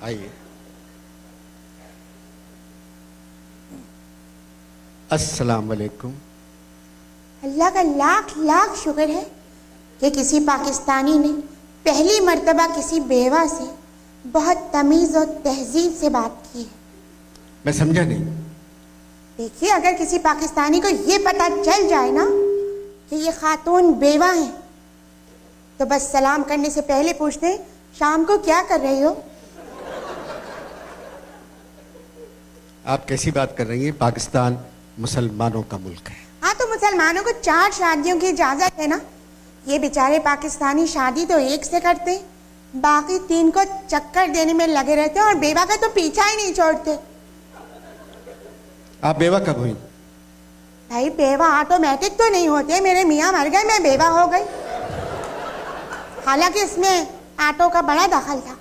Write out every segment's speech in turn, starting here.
आइए। अस्सलाम वालेकुम। अल्लाह का लाख लाख शुक्र है कि किसी पाकिस्तानी ने पहली मर्तबा किसी बेवा से बहुत तमीज़ और तहजीब से बात की है। मैं समझा नहीं। देखिए, अगर किसी पाकिस्तानी को ये पता चल जाए ना कि ये खातून बेवा है, तो बस सलाम करने से पहले पूछते हैं, शाम को क्या कर रही हो? आप कैसी बात कर रही हैं? पाकिस्तान मुसलमानों का मुल्क है। हाँ, तो मुसलमानों को 4 शादियों की इजाजत है ना। ये बेचारे पाकिस्तानी शादी तो एक से करते हैं, बाकी 3 को चक्कर देने में लगे रहते हैं और बेवा का तो पीछा ही नहीं छोड़ते। आप बेवा कब हुई? भाई, बेवा ऑटोमेटिक तो नहीं होते। मेरे मियाँ मर गए, मैं बेवा हो गई। हालांकि इसमें ऑटो का बड़ा दखल था।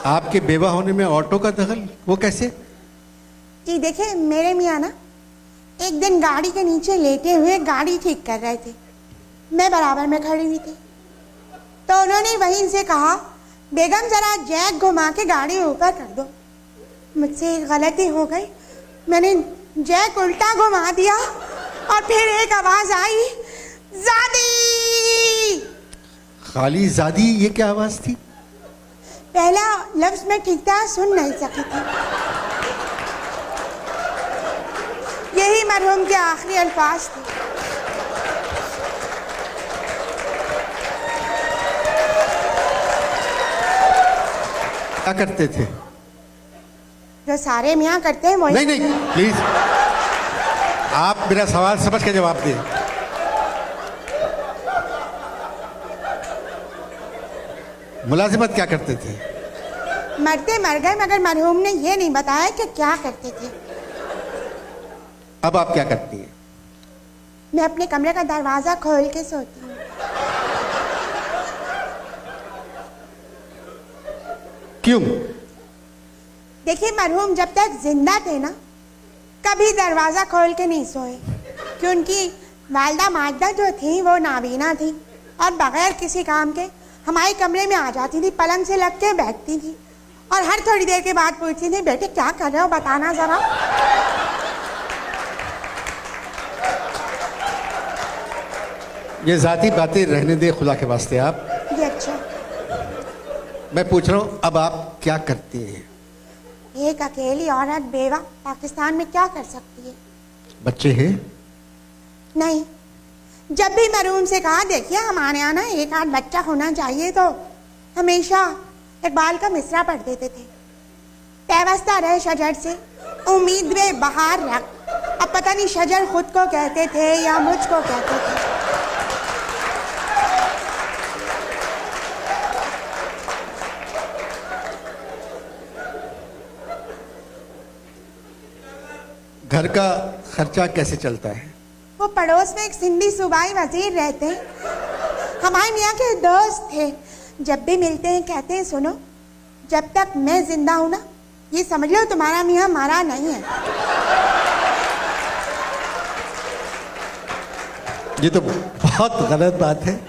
आपके बेवा होने में ऑटो का दखल? वो कैसे? जी देखिए, मेरे मियाँ ना एक दिन गाड़ी के नीचे लेटे हुए गाड़ी ठीक कर रहे थे। मैं बराबर में खड़ी हुई थी, तो उन्होंने वहीं से कहा, बेगम जरा जैक घुमा के गाड़ी ऊपर कर दो। मुझसे एक गलती हो गई, मैंने जैक उल्टा घुमा दिया और फिर एक आवाज आई, ज़ादी। खाली ज़ादी, ये क्या आवाज थी? पहला लफ्ज मैं ठीक तरह सुन नहीं सकी थी। यही मरहूम के आखिरी अल्फाज थे। क्या करते थे? जो सारे मियाँ करते हैं वही। नहीं नहीं, प्लीज आप मेरा सवाल समझ के जवाब दें। मुलाजिमत क्या करते थे? मरते मर गए, मगर मरहूम ने यह नहीं बताया कि क्या करते थे। अब आप क्या करती हैं? मैं अपने कमरे का दरवाजा खोल के सोती हूँ। क्यों? देखिए, मरहूम जब तक जिंदा थे ना, कभी दरवाजा खोल के नहीं सोए, कि उनकी वालदा माजदा जो थी वो नाबीना थी और बगैर किसी काम के हमारे कमरे में आ जाती थी, पलंग से लग के बैठती थी और हर थोड़ी देर के बाद पूछती थी, बेटे क्या कर रहे हो, बताना जरा। ये जाती बातें रहने दे खुदा के वास्ते। आप ये अच्छा। मैं पूछ रहा हूँ, अब आप क्या करती हैं? एक अकेली औरत बेवा पाकिस्तान में क्या कर सकती है? बच्चे हैं? नहीं। जब भी मरहूम से कहा, देखिए हमारे यहाँ ना एक आध बच्चा होना चाहिए, तो हमेशा इकबाल का मिसरा पढ़ देते थे, पैवस्ता रहे शजर से उम्मीद में बहार रख। अब पता नहीं शजर खुद को कहते थे या मुझको कहते थे। घर का खर्चा कैसे चलता है? वो पड़ोस में एक सिंधी सूबाई वजीर रहते हैं, हमारे मियाँ के दोस्त थे। जब भी मिलते हैं कहते हैं, सुनो, जब तक मैं जिंदा हूं ना, ये समझ लो तुम्हारा मियाँ मरा नहीं है। ये तो बहुत गलत बात है।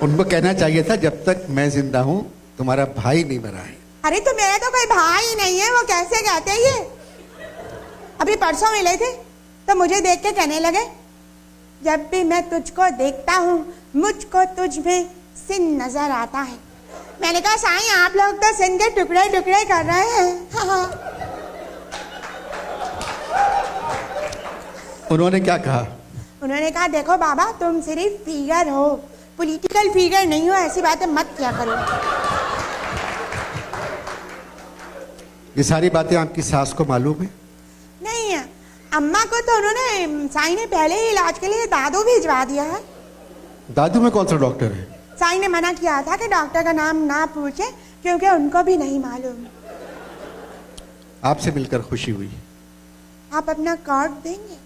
उनको कहना चाहिए था, जब तक मैं जिंदा हूं तुम्हारा भाई नहीं मरा है। अरे तो मेरा तो कोई भाई नहीं है, वो कैसे कहते हैं ये? अभी परसों मिले थे तो मुझे देख के कहने लगे, जब भी मैं तुझको देखता हूँ मुझको तुझ में सिंध नजर आता है। मैंने कहा, साईं आप लोग तो सिंध के टुकड़े टुकड़े कर रहे हैं। हाँ। उन्होंने क्या कहा? उन्होंने कहा, देखो बाबा, तुम सिर्फ फिगर हो, पॉलिटिकल फिगर नहीं हो, ऐसी बातें मत किया करो। ये सारी बातें आपकी सास को मालूम है? नहीं है, अम्मा को तो उन्होंने, साईं ने पहले ही इलाज के लिए दादू भिजवा दिया है। दादू में कौन सा डॉक्टर है? साईं ने मना किया था कि डॉक्टर का नाम ना पूछे, क्योंकि उनको भी नहीं मालूम। आपसे मिलकर खुशी हुई। आप अपना कार्ड देंगे?